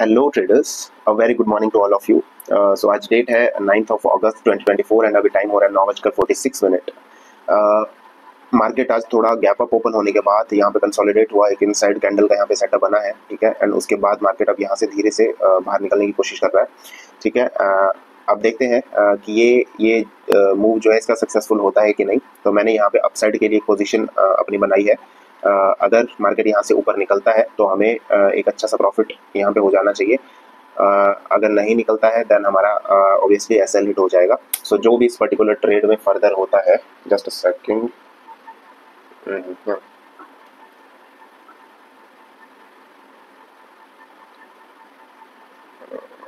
Hello traders, a very good morning to all of you. So आज date है 9th of August 2024 and अभी time हो रहा है 9:46। मार्केट आज थोड़ा गैप अप ओपन होने के बाद यहाँ पे कंसोलिडेट हुआ, एक इनसाइड कैंडल का यहाँ पे सेटअप बना है, ठीक है। एंड उसके बाद मार्केट अब यहाँ से धीरे से बाहर निकलने की कोशिश कर रहा है, ठीक है। अब देखते हैं कि ये मूव जो है इसका सक्सेसफुल होता है कि नहीं। तो मैंने यहाँ पे अपसाइड के लिए एक पोजीशन अपनी बनाई है। अगर मार्केट यहाँ से ऊपर निकलता है तो हमें एक अच्छा सा प्रॉफिट यहाँ पे हो जाना चाहिए। अगर नहीं निकलता है देन हमारा ऑब्वियसली एसएल हिट हो जाएगा। सो जो भी इस पर्टिकुलर ट्रेड में फर्दर होता है, जस्ट अ सेकंड।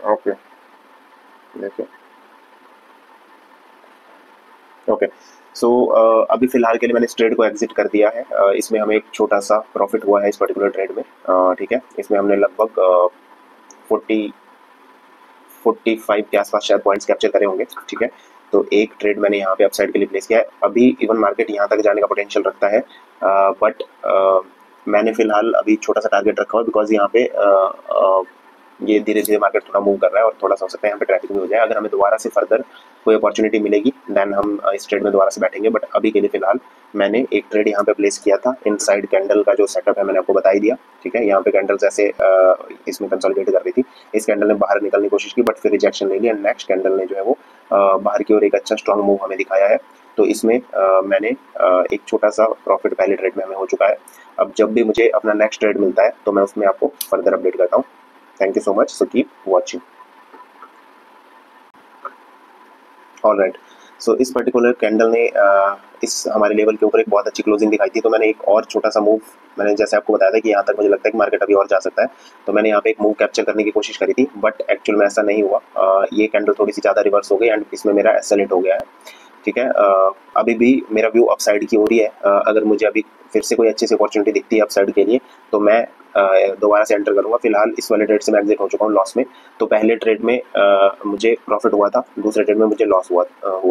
ओके, देखिए, ओके। सो अभी फिलहाल के लिए मैंने इस ट्रेड को एग्जिट कर दिया है। इसमें हमें एक छोटा सा प्रॉफिट हुआ है इस पर्टिकुलर ट्रेड में, ठीक है। इसमें हमने लगभग 45 के आसपास शायद पॉइंट्स कैप्चर करे होंगे, ठीक है। तो एक ट्रेड मैंने यहाँ पे अपसाइड के लिए प्लेस किया है। अभी इवन मार्केट यहाँ तक जाने का पोटेंशियल रखता है, बट मैंने फिलहाल अभी छोटा सा टारगेट रखा हुआ है, बिकॉज यहाँ पे ये धीरे धीरे मार्केट थोड़ा मूव कर रहा है और थोड़ा सा हो सकता है यहाँ पे ट्रैफिक भी हो जाए। अगर हमें दोबारा से फर्दर कोई अपॉर्चुनिटी मिलेगी देन हम इस ट्रेड में दोबारा से बैठेंगे, बट अभी के लिए फिलहाल मैंने एक ट्रेड यहाँ पे प्लेस किया था। इनसाइड कैंडल का जो सेटअप है मैंने आपको बता ही दिया, ठीक है। यहाँ पे कैंडल्स ऐसे इसमें कंसोलिडेट कर रही थी। इस कैंडल ने बाहर निकलने की कोशिश की बट फिर रिजेक्शन ले ली एंड नेक्स्ट कैंडल ने जो है वो बाहर की ओर एक अच्छा स्ट्रॉन्ग मूव हमें दिखाया है। तो इसमें मैंने एक छोटा सा प्रॉफिट पहले ट्रेड में हमें हो चुका है। अब जब भी मुझे अपना नेक्स्ट ट्रेड मिलता है तो मैं उसमें आपको फर्दर अपडेट करता हूँ। Thank you so much, so keep watching. Alright, so इस पर्टिकुलर कैंडल ने इस हमारे लेवल के ऊपर एक बहुत अच्छी क्लोजिंग दिखाई थी। तो मैंने एक और छोटा सा मूव, मैंने जैसे आपको बताया था कि यहाँ तक मुझे लगता है कि मार्केट अभी और जा सकता है, तो मैंने यहाँ पे एक मूव कैप्चर करने की कोशिश करी थी, बट एक्चुअल में ऐसा नहीं हुआ। ये कैंडल थोड़ी सी ज़्यादा रिवर्स हो गई एंड इसमें मेरा एसएल हो गया है, ठीक है। अभी भी मेरा व्यू अपसाइड की हो रही है। अगर मुझे अभी फिर से कोई अच्छी सी अपॉर्चुनिटी दिखती है अपसाइड के लिए तो मैं दोबारा से एंटर करूंगा। फिलहाल इस वाले ट्रेड से मैं एग्जिट हो चुका हूँ लॉस में। तो पहले ट्रेड में मुझे प्रॉफिट हुआ था, दूसरे ट्रेड में मुझे लॉस हुआ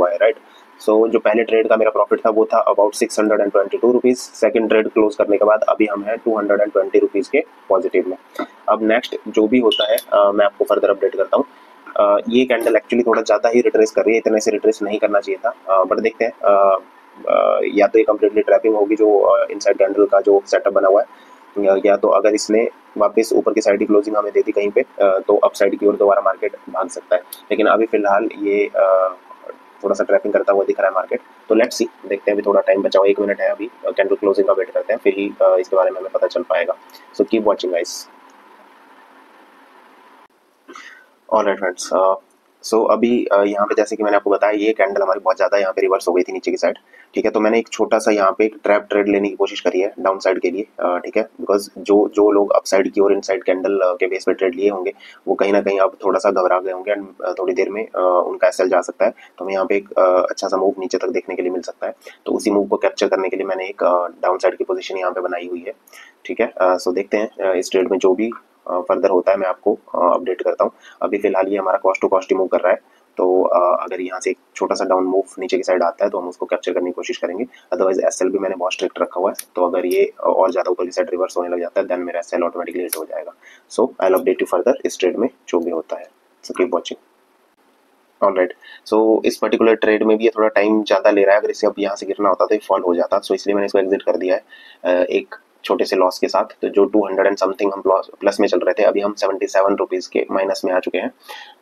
है, राइट। सो जो पहले ट्रेड का मेरा प्रॉफिट था वो था about 622 rupees. Second trade close करने के बाद अभी हम हैं 220 रुपीज़ के पॉजिटिव में। अब नेक्स्ट जो भी होता है मैं आपको फर्दर अपडेट करता हूँ। ये कैंडल एक्चुअली थोड़ा ज़्यादा ही रिट्रेस कर रही है, इतने से रिट्रेस नहीं करना चाहिए था, बट देखते हैं। या तो ये कम्प्लीटली ट्रैपिंग होगी जो इनसाइड कैंडल का जो सेटअप बना हुआ है, या तो अगर इसने वापस ऊपर की साइड की क्लोजिंग हमें दे दी कहीं पे, तो अप साइड की ओर दोबारा मार्केट भाग सकता है। लेकिन अभी फिलहाल ये थोड़ा सा ट्रैपिंग करता हुआ दिख रहा है मार्केट। तो लेट्स सी, देखते हैं। अभी थोड़ा टाइम बचा हुआ, 1 मिनट है अभी कैंडल क्लोजिंग का वेट करते हैं, फिर ही इसके बारे में हमें पता चल पाएगा। So keep watching guys. Alright friends, so अभी यहाँ पे जैसे कि मैंने आपको बताया ये कैंडल हमारी बहुत ज़्यादा यहाँ पे रिवर्स हो गई थी नीचे की साइड, ठीक है। तो मैंने एक छोटा सा यहाँ पे एक ट्रैप ट्रेड लेने की कोशिश करी है डाउन साइड के लिए, ठीक है। बिकॉज जो जो लोग अप साइड की और इन साइड कैंडल के बेस पे ट्रेड लिए होंगे वो कहीं ना कहीं अब थोड़ा सा घबरा गए होंगे एंड थोड़ी देर में उनका एसएल जा सकता है। तो हमें यहाँ पे एक अच्छा सा मूव नीचे तक देखने के लिए मिल सकता है। तो उसी मूव को कैप्चर करने के लिए मैंने एक डाउन साइड की पोजिशन यहाँ पे बनाई हुई है, ठीक है। सो देखते हैं इस ट्रेड में जो भी फर्दर होता है मैं आपको अपडेट करता हूँ। अभी फिलहाल ये हमारा कॉस्ट टू कॉस्ट ही मूव कर रहा है। तो अगर यहाँ से एक छोटा सा डाउन मूव नीचे की साइड आता है तो हम उसको कैप्चर करने की कोशिश करेंगे। अदरवाइज एसएल भी मैंने बहुत स्ट्रिक्ट रखा हुआ है, तो अगर ये और ज़्यादा ऊपर की साइड रिवर्स होने लग जाता है देन मेरा एसएल ऑटोमेटिकली हिट हो जाएगा। So I will update you further इस ट्रेड में जो भी होता है। So keep watching. Alright, so इस पर्टिकुलर ट्रेड में भी ये थोड़ा टाइम ज़्यादा ले रहा है। अगर इसे अब यहाँ से गिरना होता तो ये फॉल हो जाता, सो इसलिए मैंने इसको एग्जिट कर दिया है एक छोटे से लॉस के साथ। तो जो 200 एंड समथिंग हम प्लस में चल रहे थे, अभी हम 77 रुपीज़ के माइनस में आ चुके हैं।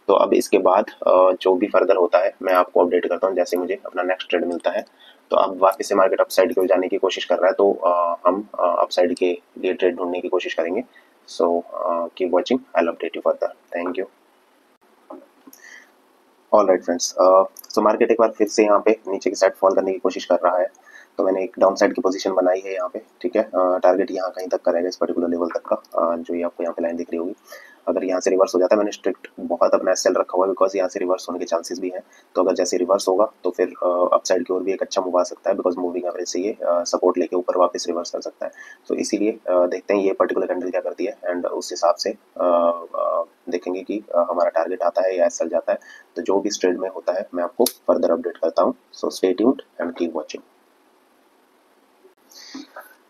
तो अब इसके बाद जो भी फर्दर होता है मैं आपको अपडेट करता हूँ जैसे मुझे अपना नेक्स्ट ट्रेड मिलता है। तो अब वापस से मार्केट अपसाइड की ओर जाने की कोशिश कर रहा है, तो हम अपसाइड के लिए ट्रेड ढूंढने की कोशिश करेंगे। सो keep watching, I will update you further. Thank you. Alright friends, so market एक बार फिर से यहाँ पे नीचे की साइड फॉल करने की कोशिश कर रहा है। तो मैंने एक डाउन साइड की पोजीशन बनाई है यहाँ पे, ठीक है। टारगेट यहाँ कहीं तक का रहेगा इस पर्टिकुलर लेवल तक का, जो ये आपको यहाँ पे लाइन दिख रही होगी। अगर यहाँ से रिवर्स हो जाता है, मैंने स्ट्रिक्ट बहुत अपना सेल रखा हुआ है बिकॉज यहाँ से रिवर्स होने के चांसेस भी हैं। तो अगर जैसे रिवर्स होगा तो फिर अप साइड की ओर भी एक अच्छा मूव आ सकता है, बिकॉज मूविंग एवरेज से ये सपोर्ट लेके ऊपर वापस रिवर्स कर सकता है। तो इसीलिए देखते हैं ये पर्टिकुलर कैंडल क्या करती है एंड उस हिसाब से देखेंगे कि हमारा टारगेट आता है या एसएल जाता है। तो जो भी ट्रेड में होता है मैं आपको फर्दर अपडेट करता हूँ। So stay tuned and keep watching.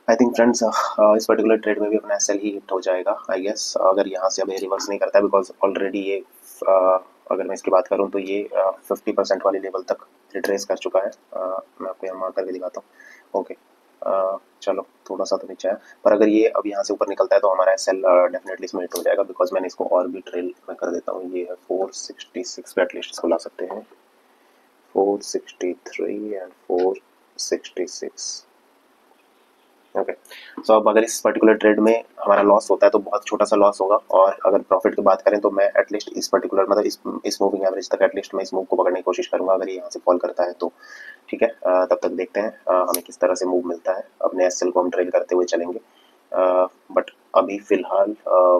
I think friends इस पर्टिकुलर ट्रेड में भी अपना एसएल ही हिट हो जाएगा आई गेस, अगर यहाँ से अभी रिवर्स नहीं करता है, बिकॉज ऑलरेडी ये अगर मैं इसकी बात करूँ तो ये 50% वाली लेवल तक रिट्रेस कर चुका है। मैं आपको यहाँ मार्क करके दिखाता हूँ। ओके, चलो थोड़ा सा तो नीचे है, पर अगर ये अब यहाँ से ऊपर निकलता है तो हमारा एसएल डेफिनेटली इसमें हिट हो जाएगा, बिकॉज मैंने इसको और भी ट्रेल में कर देता हूँ। ये है 466 पे एटलीस्ट इसको ला सकते हैं, 463 एंड 466। ओके, सो अब अगर इस पर्टिकुलर ट्रेड में हमारा लॉस होता है तो बहुत छोटा सा लॉस होगा, और अगर प्रॉफिट की बात करें तो मैं एटलीस्ट इस पर्टिकुलर मतलब इस मूविंग एवरेज तक एटलीस्ट मैं इस मूव को पकड़ने की कोशिश करूंगा, अगर ये यहाँ से फॉल करता है तो। ठीक है, तब तक देखते हैं हमें किस तरह से मूव मिलता है। अपने एसएल को हम ट्रेड करते हुए चलेंगे, बट अभी फिलहाल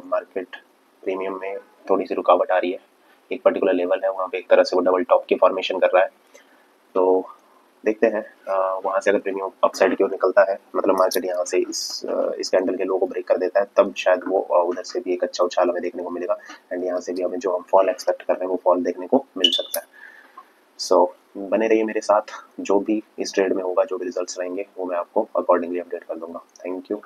मार्केट प्रीमियम में थोड़ी सी रुकावट आ रही है। एक पर्टिकुलर लेवल है वहाँ पे एक तरह से वो डबल टॉप की फॉर्मेशन कर रहा है, तो देखते हैं वहाँ से अगर प्रीमियम अपसाइड की ओर निकलता है, मतलब मार्केट यहाँ से इस कैंडल के लो को ब्रेक कर देता है, तब शायद वो उधर से भी एक अच्छा उछाल हमें देखने को मिलेगा, एंड यहाँ से भी हमें जो हम फॉल एक्सपेक्ट कर रहे हैं वो फॉल देखने को मिल सकता है। सो बने रहिए मेरे साथ, जो भी इस ट्रेड में होगा, जो भी रिजल्ट्स रहेंगे वो मैं आपको अकॉर्डिंगली अपडेट कर दूंगा। Thank you.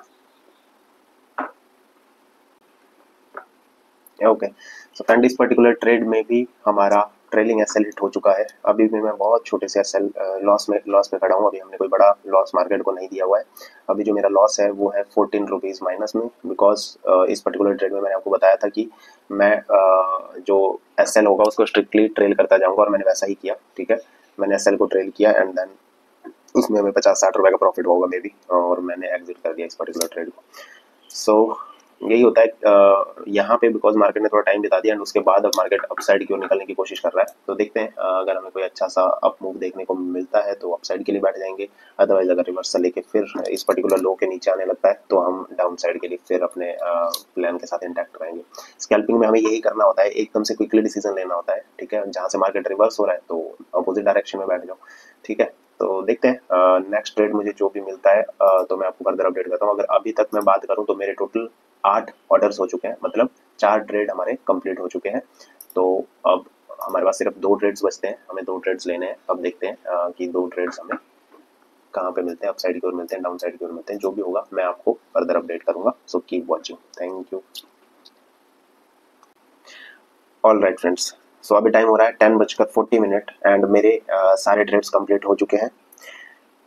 Okay, so friend इस पर्टिकुलर ट्रेड में भी हमारा ट्रेलिंग एसएल हिट हो चुका है। अभी भी मैं बहुत छोटे से एसएल लॉस में खड़ा हूँ। अभी हमने कोई बड़ा लॉस मार्केट को नहीं दिया हुआ है। अभी जो मेरा लॉस है वो है 14 रुपीज़ माइनस में, बिकॉज इस पर्टिकुलर ट्रेड में मैंने आपको बताया था कि मैं जो एसएल होगा उसको स्ट्रिक्टली ट्रेल करता जाऊंगा, और मैंने वैसा ही किया। ठीक है, मैंने एसएल को ट्रेल किया एंड देन उसमें हमें 50-60 रुपए का प्रॉफिट होगा मे बी, और मैंने एग्जिट कर दिया इस पर्टिकुलर ट्रेड को। सो यही होता है यहाँ पे, बिकॉज मार्केट ने थोड़ा टाइम बिता दिया एंड उसके बाद अब मार्केट अपसाइड की ओर निकलने की कोशिश कर रहा है। तो देखते हैं अगर हमें कोई अच्छा सा अप मूव देखने को मिलता है तो अपसाइड के लिए बैठ जाएंगे, अदरवाइज अगर रिवर्सल लेके फिर इस पर्टिकुलर लो के नीचे आने लगता है तो हम डाउन साइड के लिए फिर अपने प्लान के साथ इंटैक्ट रहेंगे। स्कैल्पिंग में हमें यही करना होता है, एकदम से क्विकली डिसीजन लेना होता है। ठीक है, जहाँ से मार्केट रिवर्स हो रहा है तो अपोजिट डायरेक्शन में बैठ जाओ। ठीक है, तो देखते हैं नेक्स्ट ट्रेड मुझे जो भी मिलता है तो मैं आपको फर्दर अपडेट करता हूँ। अगर अभी तक मैं बात करूँ तो मेरे टोटल 8 ऑर्डर्स हो चुके हैं, मतलब 4 ट्रेड हमारे कंप्लीट हो चुके हैं। तो अब हमारे पास सिर्फ 2 ट्रेड्स बचते हैं, हमें 2 ट्रेड्स लेने हैं। अब देखते हैं कि 2 ट्रेड्स हमें कहाँ पे मिलते हैं, अप साइड की ओर मिलते हैं, डाउन साइड की ओर मिलते हैं। जो भी होगा मैं आपको फर्दर अपडेट करूंगा, so keep watching. Thank you. All right friends, so अभी टाइम हो रहा है 10:40 एंड मेरे सारे ट्रेड्स कंप्लीट हो चुके हैं।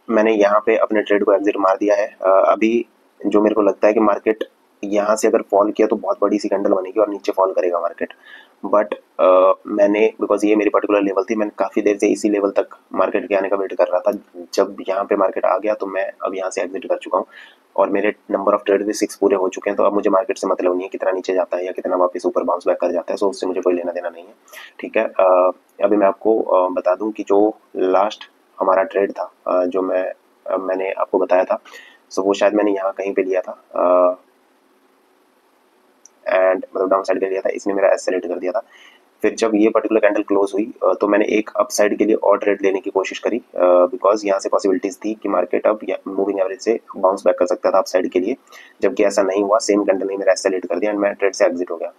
मैंने यहाँ पे अपने ट्रेड को एग्जिट मार दिया है। अभी जो मेरे को लगता है कि मार्केट यहाँ से अगर फॉल किया तो बहुत बड़ी सी कैंडल बनेगी और नीचे फॉल करेगा मार्केट, बट मैंने बिकॉज ये मेरी पर्टिकुलर लेवल थी, मैंने काफ़ी देर से इसी लेवल तक मार्केट के आने का वेट कर रहा था। जब यहाँ पे मार्केट आ गया तो मैं अब यहाँ से एग्जिट कर चुका हूँ, और मेरे नंबर ऑफ ट्रेड भी 6 पूरे हो चुके हैं। तो अब मुझे मार्केट से मतलब नहीं है कितना नीचे जाता है या कितना वापस ऊपर बाउंस बैक कर जाता है, सो उससे मुझे कोई लेना देना नहीं है। ठीक है, अभी मैं आपको बता दूं कि जो लास्ट हमारा ट्रेड था जो मैंने आपको बताया था, सो वो शायद मैंने यहाँ कहीं पे लिया था एंड मतलब डाउन साइड के लिया था, इसने मेरा एसेलेट कर दिया था। फिर जब ये पर्टिकुलर कैंडल क्लोज हुई तो मैंने एक अप साइड के लिए और ट्रेड लेने की कोशिश करी, बिकॉज यहाँ से पॉसिबिलिटीज थी कि मार्केट अब मूविंग एवरेज से बाउंस बैक कर सकता था अप साइड के लिए, जबकि ऐसा नहीं हुआ। सेम कैंडल ने मेरा एसेलेट कर दिया एंड मैं ट्रेड से एग्जिट हो गया।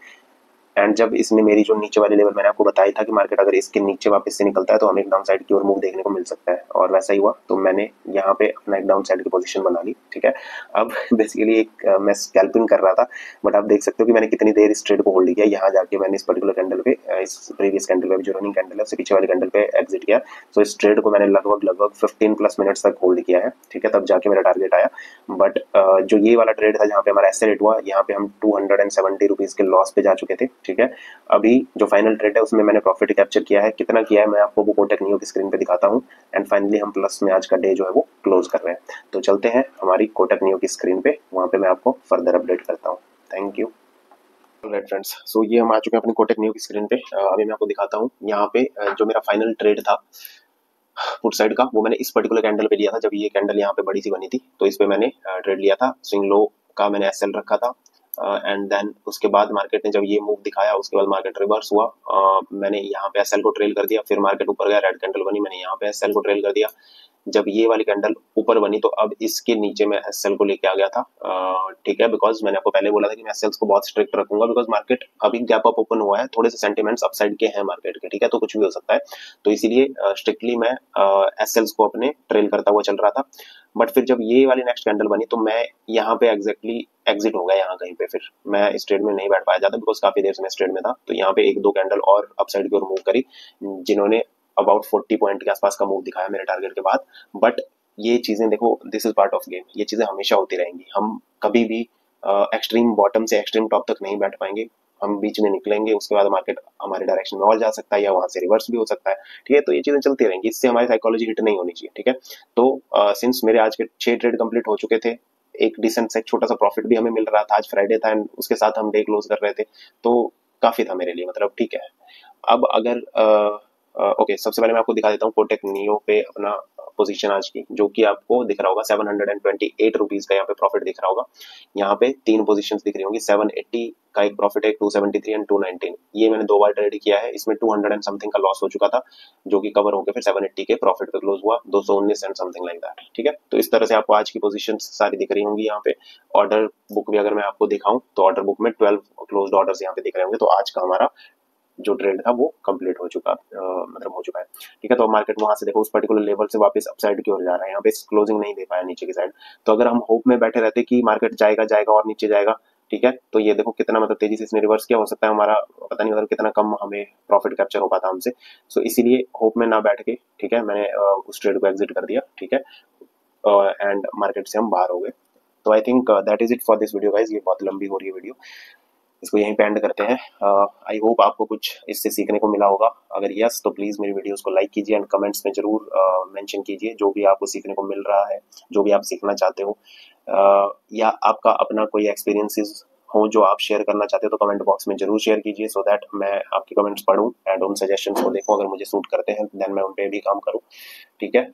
एंड जब इसने मेरी जो नीचे वाली लेवल मैंने आपको बताया था कि मार्केट अगर इसके नीचे वापस से निकलता है तो हमें एक डाउन साइड की ओर मूव देखने को मिल सकता है, और वैसा ही हुआ। तो मैंने यहाँ पे अपना एक डाउन साइड की पोजीशन बना ली। ठीक है, अब बेसिकली एक मैं स्कैल्पिंग कर रहा था, बट आप देख सकते हो कि मैंने कितनी देर इस ट्रेड को होल्ड किया। यहाँ जाके मैंने इस पर्टिकुलर कैंडल पे, इस प्रीवियस कैंडल पे जो रनिंग कैंडल है उससे पीछे वाली कैंडल पे एग्जिट किया। तो इस ट्रेड को मैंने लगभग 15+ मिनट्स तक होल्ड किया है। ठीक है, तब जाके मेरा टारगेट आया। बट जो ये वाला ट्रेड था जहाँ पे हमारा एसेलेट हुआ, यहाँ पे हम 270 रुपीज के लॉस पे जा चुके थे। ठीक है, अभी जो फाइनल ट्रेड है उसमें मैंने प्रॉफिट कैप्चर किया है। कितना किया है मैं आपको वो कोटक नियो की स्क्रीन पे दिखाता हूँ, एंड फाइनली हम प्लस में आज का डे जो है वो क्लोज कर रहे हैं। तो चलते हैं हमारी कोटक नियो की स्क्रीन पे, वहां पे मैं आपको फर्दर अपडेट करता हूँ। Thank you. राइट फ्रेंड्स, सो ये हम आ चुके हैं अपनी कोटक नियो की स्क्रीन पे। अभी मैं आपको दिखाता हूँ यहाँ पे जो मेरा फाइनल ट्रेड था पुट साइड का, वो मैंने इस पर्टिकुलर कैंडल पे लिया था। जब ये कैंडल यहाँ पे बड़ी सी बनी थी तो इस पे मैंने ट्रेड लिया था। स्विंग लो का मैंने एसएल रखा था, एंड देन उसके बाद मार्केट ने जब ये मूव दिखाया उसके बाद मार्केट रिवर्स हुआ। मैंने यहाँ पे एसएल को ट्रेल कर दिया, फिर मार्केट ऊपर गया, रेड कैंडल बनी, मैंने यहाँ पे एसएल को ट्रेल कर दिया, जब ये वाली कैंडल ऊपर बनी तो अब इसके नीचे मैं एसएल को लेके आ गया था, ठीक है, बिकॉज मैंने आपको पहले बोला था कि मैं एसएल्स को बहुत स्ट्रिक्ट रखूंगा, बिकॉज मार्केट अभी गैप अप ओपन हुआ है, थोड़े से सेंटिमेंट्स अपसाइड के हैं मार्केट के, ठीक है, तो कुछ भी हो सकता है, तो इसीलिए स्ट्रिक्टली मैं एसएल्स को अपने ट्रेल करता हुआ चल रहा था। बट फिर जब ये वाली नेक्स्ट कैंडल बनी तो मैं यहाँ पे एग्जैक्टली एग्जिट हो गया यहाँ कहीं पे, फिर मैं इस ट्रेड में नहीं बैठ पाया जाता बिकॉज काफी देर से मैं इस ट्रेड में था। तो यहाँ पे एक दो कैंडल और अपसाइड की ओर मूव करी, जिन्होंने अबाउट 40 पॉइंट के आसपास का मूव दिखाया मेरे टारगेट के बाद। बट ये चीजें देखो, this is part of game, ये चीजें हमेशा होती रहेंगी, हम कभी भी एक्सट्रीम बॉटम से एक्सट्रीम टॉप तक नहीं बैठ पाएंगे, हम बीच में निकलेंगे, उसके बाद मार्केट हमारे डायरेक्शन में और जा सकता है या वहां से रिवर्स भी हो सकता है, ठीक है, तो ये चीजें चलती रहेंगी, इससे हमारी साइकोलॉजी हिट नहीं होनी चाहिए, ठीक है। तो सिंस मेरे आज के 6 ट्रेड कंप्लीट हो चुके थे, एक डिसेंट से छोटा सा प्रॉफिट भी हमें मिल रहा था, आज फ्राइडे था एंड उसके साथ हम डे क्लोज कर रहे थे, तो काफी था मेरे लिए, मतलब ठीक है। अब अगर ओके, सबसे पहले मैं आपको दिखा देता हूँ कोटेक नियो पे अपना पोजीशन आज की, जो कि आपको दिख रहा होगा 728 रुपीज का यहाँ पे प्रॉफिट दिख रहा होगा। यहाँ पे 3 पोजीशंस दिख रही होंगी, 780 का एक प्रॉफिट है, 273 एंड 219। ये मैंने 2 बार ट्रेड किया है, इसमें 200 एंड समथिंग का लॉस हो चुका था, जो कि कवर होकर फिर 780 के प्रॉफिट पे क्लोज हुआ, 219 एंड समथिंग लाइक दैट, ठीक है। तो इस तरह से आपको आज की पोजीशन सारी दिख रही होंगी यहाँ पे। ऑर्डर बुक भी अगर मैं आपको दिखाऊं तो ऑर्डर बुक में 12 क्लोज्ड ऑर्डर्स यहाँ पे दिख रहे होंगे, तो आज का हमारा जो ट्रेड था वो कंप्लीट हो चुका, मतलब हो चुका है, ठीक है। तो मार्केट वहां से देखो उस पर्टिकुलर लेवल से वापस अपसाइड की ओर जा रहा है, यहाँ पे क्लोजिंग नहीं दे पाया नीचे की साइड। तो अगर हम होप में बैठे रहते कि मार्केट जाएगा जाएगा और नीचे जाएगा, ठीक है, तो ये देखो कितना मतलब तेजी से इसने रिवर्स किया, हो सकता है हमारा पता नहीं मतलब कितना कम हमें प्रॉफिट कैप्चर हो पाता हमसे। सो इसीलिए होप में ना बैठ के, ठीक है, मैंने उस ट्रेड को एग्जिट कर दिया, ठीक है, एंड मार्केट से हम बाहर हो गए। तो आई think that is it for this video guys, ये बहुत लंबी हो रही है वीडियो, इसको यहीं पे एंड करते हैं। आई होप आपको कुछ इससे सीखने को मिला होगा, अगर यस तो प्लीज मेरी वीडियोस को लाइक कीजिए एंड कमेंट्स में जरूर मेंशन कीजिए जो भी आपको सीखने को मिल रहा है, जो भी आप सीखना चाहते हो, या आपका अपना कोई एक्सपीरियंसेस हो जो आप शेयर करना चाहते हो, तो कमेंट बॉक्स में जरूर शेयर कीजिए, सो दैट मैं आपके कमेंट्स पढूं एंड उन सजेशंस को देखूं, अगर मुझे सूट करते हैं देन मैं उन पे भी काम करूं, ठीक है।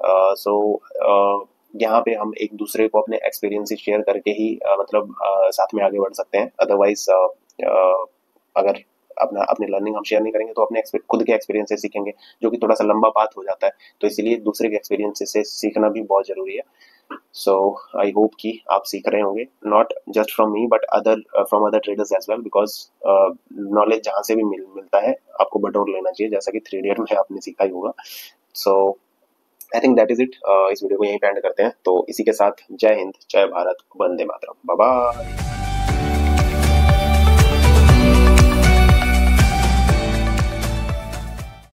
यहाँ पे हम एक दूसरे को अपने एक्सपीरियंसेस शेयर करके ही मतलब साथ में आगे बढ़ सकते हैं, अदरवाइज अगर अपना अपनी लर्निंग हम शेयर नहीं करेंगे तो अपने खुद के एक्सपीरियंस से सीखेंगे, जो कि थोड़ा सा लंबा पाथ हो जाता है, तो इसीलिए दूसरे के एक्सपीरियंस से सीखना भी बहुत जरूरी है। सो आई होप कि आप सीख रहे होंगे, not just from me but other from other traders as well, because knowledge जहां से भी मिलता है आपको बटोर लेना चाहिए, जैसा कि 3 इडियट में आपने सीखा ही होगा। So I think that is it, इस वीडियो को यहीं पे एंड करते हैं। तो इसी के साथ जय हिंद, जय भारत, वंदे मातरम, बाय बाय।